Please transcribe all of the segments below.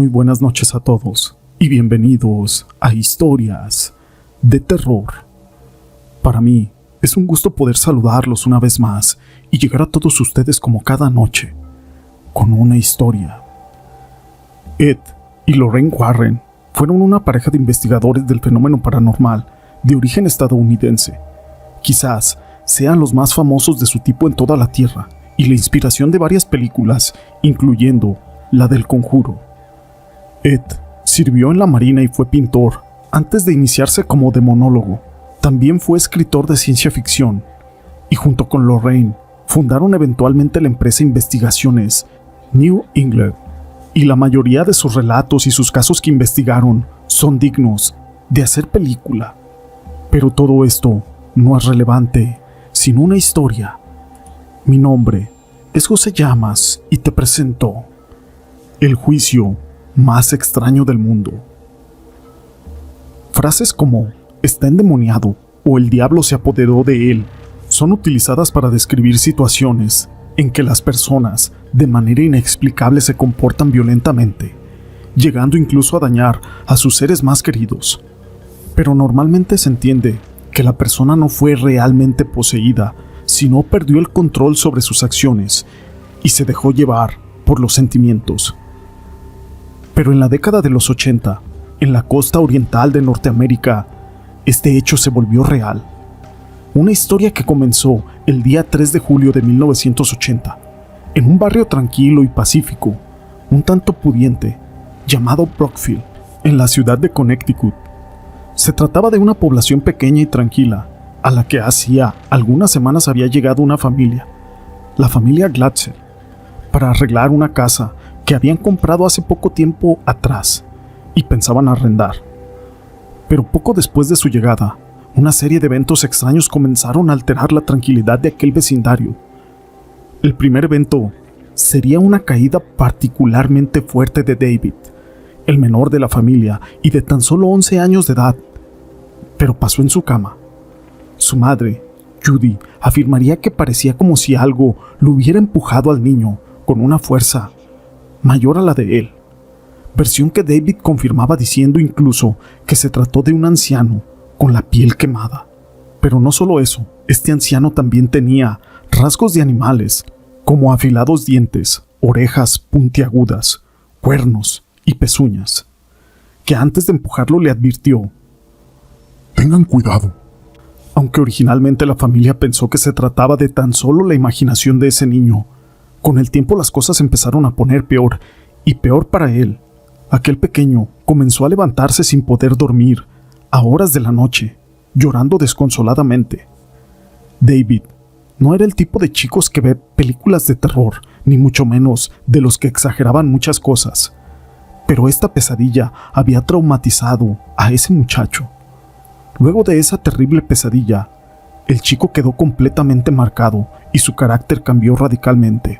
Muy buenas noches a todos y bienvenidos a Historias de Terror. Para mí es un gusto poder saludarlos una vez más y llegar a todos ustedes como cada noche con una historia. Ed y Lorraine Warren fueron una pareja de investigadores del fenómeno paranormal de origen estadounidense. Quizás sean los más famosos de su tipo en toda la Tierra y la inspiración de varias películas, incluyendo la del Conjuro. Ed sirvió en la Marina y fue pintor antes de iniciarse como demonólogo. También fue escritor de ciencia ficción y junto con Lorraine fundaron eventualmente la empresa Investigaciones New England, y la mayoría de sus relatos y sus casos que investigaron son dignos de hacer película. Pero todo esto no es relevante sin una historia. Mi nombre es José Llamas y te presento el juicio más extraño del mundo. Frases como está endemoniado o el diablo se apoderó de él son utilizadas para describir situaciones en que las personas de manera inexplicable se comportan violentamente, llegando incluso a dañar a sus seres más queridos. Pero normalmente se entiende que la persona no fue realmente poseída, sino perdió el control sobre sus acciones y se dejó llevar por los sentimientos. Pero en la década de los 80, en la costa oriental de Norteamérica, este hecho se volvió real. Una historia que comenzó el día 3 de julio de 1980, en un barrio tranquilo y pacífico, un tanto pudiente, llamado Brookfield, en la ciudad de Connecticut. Se trataba de una población pequeña y tranquila, a la que hacía algunas semanas había llegado una familia, la familia Glatzer, para arreglar una casa que habían comprado hace poco tiempo atrás y pensaban arrendar. Pero poco después de su llegada, una serie de eventos extraños comenzaron a alterar la tranquilidad de aquel vecindario. El primer evento sería una caída particularmente fuerte de David, el menor de la familia y de tan solo 11 años de edad, pero pasó en su cama. Su madre, Judy, afirmaría que parecía como si algo lo hubiera empujado al niño con una fuerza mayor a la de él, versión que David confirmaba diciendo incluso que se trató de un anciano con la piel quemada. Pero no solo eso, este anciano también tenía rasgos de animales, como afilados dientes, orejas puntiagudas, cuernos y pezuñas, que antes de empujarlo le advirtió: tengan cuidado. Aunque originalmente la familia pensó que se trataba de tan solo la imaginación de ese niño, con el tiempo las cosas empezaron a poner peor, y peor para él. Aquel pequeño comenzó a levantarse sin poder dormir, a horas de la noche, llorando desconsoladamente. David no era el tipo de chicos que ve películas de terror, ni mucho menos de los que exageraban muchas cosas. Pero esta pesadilla había traumatizado a ese muchacho. Luego de esa terrible pesadilla, el chico quedó completamente marcado y su carácter cambió radicalmente.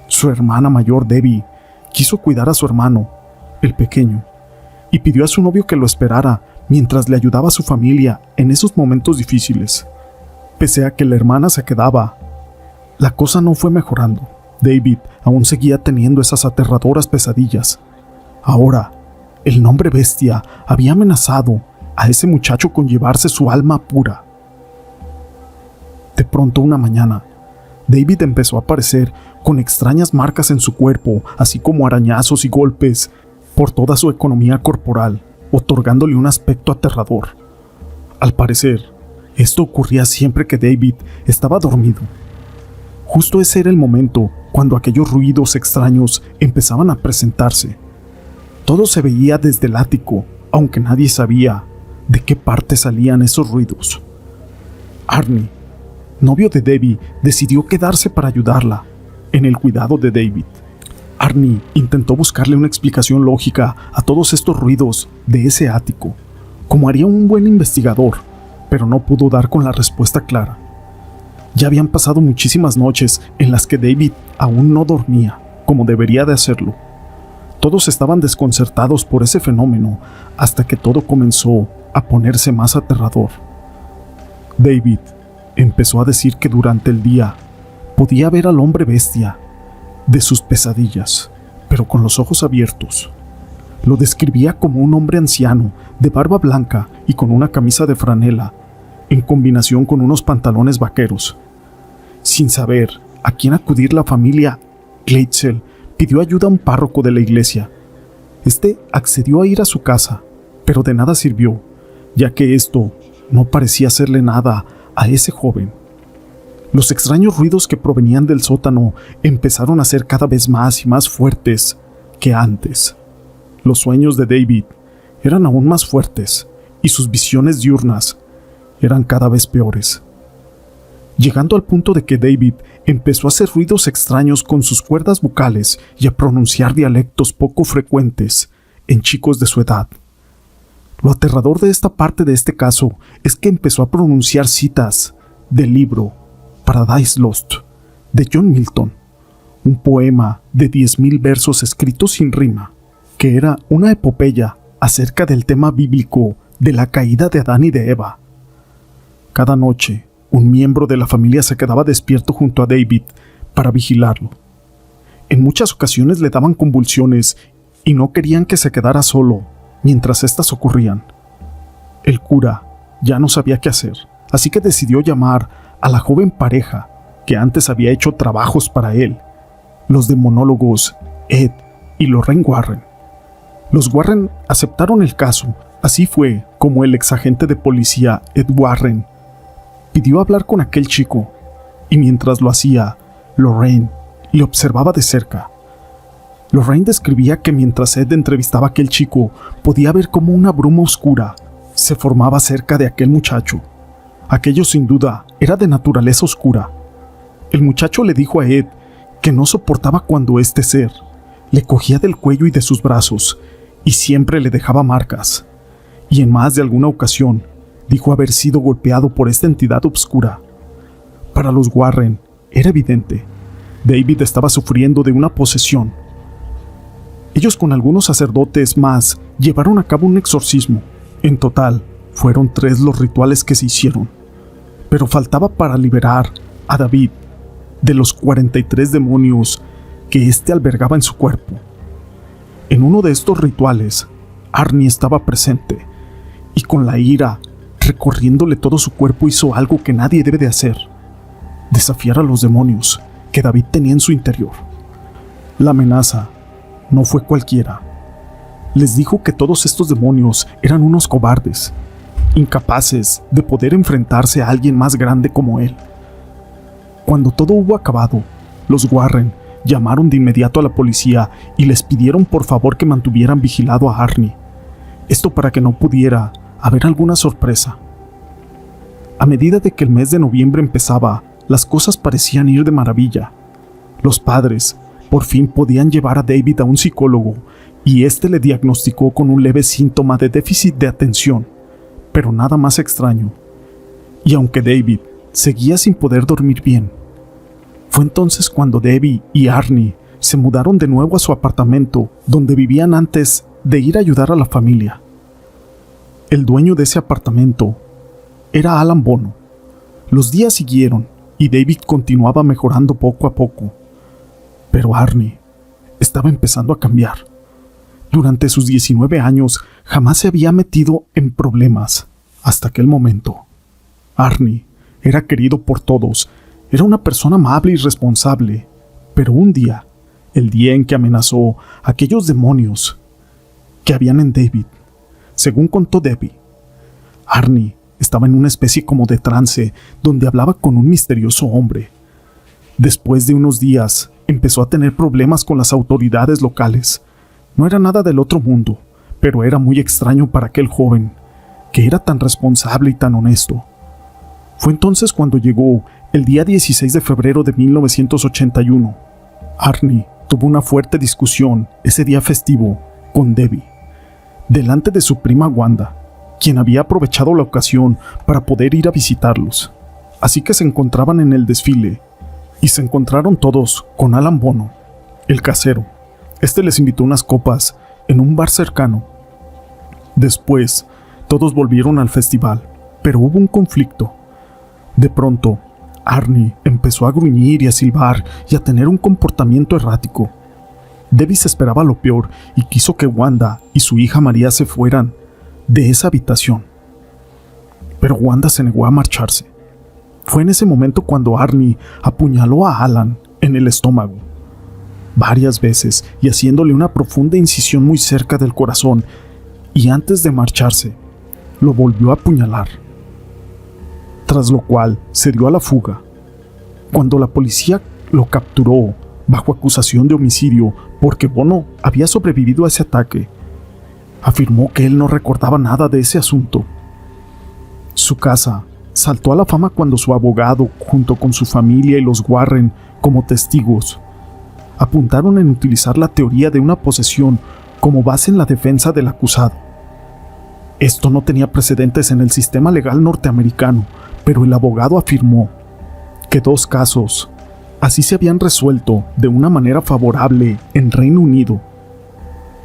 Su hermana mayor, Debbie, quiso cuidar a su hermano, el pequeño, y pidió a su novio que lo esperara mientras le ayudaba a su familia en esos momentos difíciles. Pese a que la hermana se quedaba, la cosa no fue mejorando. David aún seguía teniendo esas aterradoras pesadillas. Ahora, el nombre bestia había amenazado a ese muchacho con llevarse su alma pura. De pronto, una mañana, David empezó a aparecer con extrañas marcas en su cuerpo, así como arañazos y golpes por toda su economía corporal, otorgándole un aspecto aterrador. Al parecer, esto ocurría siempre que David estaba dormido. Justo ese era el momento cuando aquellos ruidos extraños empezaban a presentarse. Todo se veía desde el ático, aunque nadie sabía de qué parte salían esos ruidos. Arnie, novio de Debbie, decidió quedarse para ayudarla en el cuidado de David. Arnie intentó buscarle una explicación lógica a todos estos ruidos de ese ático, como haría un buen investigador, pero no pudo dar con la respuesta clara. Ya habían pasado muchísimas noches en las que David aún no dormía como debería de hacerlo. Todos estaban desconcertados por ese fenómeno hasta que todo comenzó a ponerse más aterrador. David empezó a decir que durante el día podía ver al hombre bestia de sus pesadillas, pero con los ojos abiertos, Lo describía como un hombre anciano, de barba blanca y con una camisa de franela, en combinación con unos pantalones vaqueros. Sin saber a quién acudir, la familia Gleitzel pidió ayuda a un párroco de la iglesia. Este accedió a ir a su casa, pero de nada sirvió, ya que esto no parecía hacerle nada a ese joven. Los extraños ruidos que provenían del sótano empezaron a ser cada vez más y más fuertes que antes. Los sueños de David eran aún más fuertes y sus visiones diurnas eran cada vez peores, llegando al punto de que David empezó a hacer ruidos extraños con sus cuerdas vocales y a pronunciar dialectos poco frecuentes en chicos de su edad. Lo aterrador de esta parte de este caso es que empezó a pronunciar citas del libro Paradise Lost de John Milton, un poema de 10,000 versos escritos sin rima, que era una epopeya acerca del tema bíblico de la caída de Adán y de Eva. Cada noche, un miembro de la familia se quedaba despierto junto a David para vigilarlo. En muchas ocasiones le daban convulsiones y no querían que se quedara solo mientras estas ocurrían. El cura ya no sabía qué hacer, así que decidió llamar a la joven pareja que antes había hecho trabajos para él, los demonólogos Ed y Lorraine Warren. Los Warren aceptaron el caso. Así fue como el exagente de policía Ed Warren pidió hablar con aquel chico, y mientras lo hacía, Lorraine le observaba de cerca. Lorraine describía que mientras Ed entrevistaba a aquel chico, podía ver cómo una bruma oscura se formaba cerca de aquel muchacho. Aquello sin duda era de naturaleza oscura. El muchacho le dijo a Ed que no soportaba cuando este ser le cogía del cuello y de sus brazos, y siempre le dejaba marcas. Y en más de alguna ocasión, dijo haber sido golpeado por esta entidad oscura. Para los Warren era evidente. David estaba sufriendo de una posesión. Ellos con algunos sacerdotes más llevaron a cabo un exorcismo. En total, fueron 3 los rituales que se hicieron. Pero faltaba para liberar a David de los 43 demonios que éste albergaba en su cuerpo. En uno de estos rituales, Arnie estaba presente y con la ira recorriéndole todo su cuerpo hizo algo que nadie debe de hacer: desafiar a los demonios que David tenía en su interior. La amenaza no fue cualquiera. Les dijo que todos estos demonios eran unos cobardes, incapaces de poder enfrentarse a alguien más grande como él. Cuando todo hubo acabado, los Warren llamaron de inmediato a la policía y les pidieron por favor que mantuvieran vigilado a Arnie. Esto para que no pudiera haber alguna sorpresa. A medida de que el mes de noviembre empezaba, las cosas parecían ir de maravilla. Los padres por fin podían llevar a David a un psicólogo y este le diagnosticó con un leve síntoma de déficit de atención, pero nada más extraño. Y aunque David seguía sin poder dormir bien, fue entonces cuando Debbie y Arnie se mudaron de nuevo a su apartamento donde vivían antes de ir a ayudar a la familia. El dueño de ese apartamento era Alan Bono. Los días siguieron y David continuaba mejorando poco a poco, pero Arnie estaba empezando a cambiar. Durante sus 19 años jamás se había metido en problemas hasta aquel momento. Arnie era querido por todos, era una persona amable y responsable, pero un día, el día en que amenazó a aquellos demonios que habían en David, según contó Debbie, Arnie estaba en una especie como de trance donde hablaba con un misterioso hombre. Después de unos días, empezó a tener problemas con las autoridades locales. No era nada del otro mundo, pero era muy extraño para aquel joven, que era tan responsable y tan honesto. Fue entonces cuando llegó el día 16 de febrero de 1981. Arnie tuvo una fuerte discusión ese día festivo con Debbie, delante de su prima Wanda, quien había aprovechado la ocasión para poder ir a visitarlos. Así que se encontraban en el desfile, y se encontraron todos con Alan Bono, el casero. Este les invitó unas copas en un bar cercano. Después, todos volvieron al festival, pero hubo un conflicto. De pronto, Arnie empezó a gruñir y a silbar y a tener un comportamiento errático. Davis esperaba lo peor y quiso que Wanda y su hija María se fueran de esa habitación. Pero Wanda se negó a marcharse. Fue en ese momento cuando Arnie apuñaló a Alan en el estómago varias veces y haciéndole una profunda incisión muy cerca del corazón, y antes de marcharse, lo volvió a apuñalar. Tras lo cual se dio a la fuga. Cuando la policía lo capturó bajo acusación de homicidio porque Bono había sobrevivido a ese ataque, afirmó que él no recordaba nada de ese asunto. Su casa saltó a la fama cuando su abogado, junto con su familia y los Warren como testigos, apuntaron en utilizar la teoría de una posesión como base en la defensa del acusado. Esto no tenía precedentes en el sistema legal norteamericano, pero el abogado afirmó que 2 casos así se habían resuelto de una manera favorable en Reino Unido.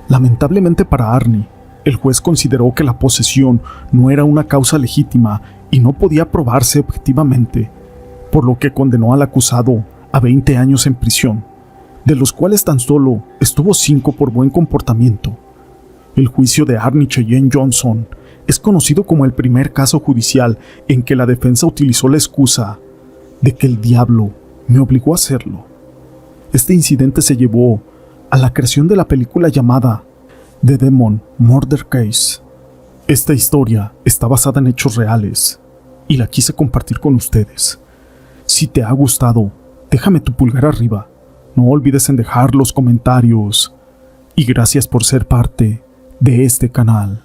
Lamentablemente para Arnie, el juez consideró que la posesión no era una causa legítima y no podía probarse objetivamente, por lo que condenó al acusado a 20 años en prisión, de los cuales tan solo estuvo 5 por buen comportamiento. El juicio de Arnie Cheyenne Johnson es conocido como el primer caso judicial en que la defensa utilizó la excusa de que el diablo me obligó a hacerlo. Este incidente se llevó a la creación de la película llamada The Demon Murder Case. Esta historia está basada en hechos reales y la quise compartir con ustedes. Si te ha gustado, déjame tu pulgar arriba. No olvides en dejar los comentarios. Y gracias por ser parte de este canal.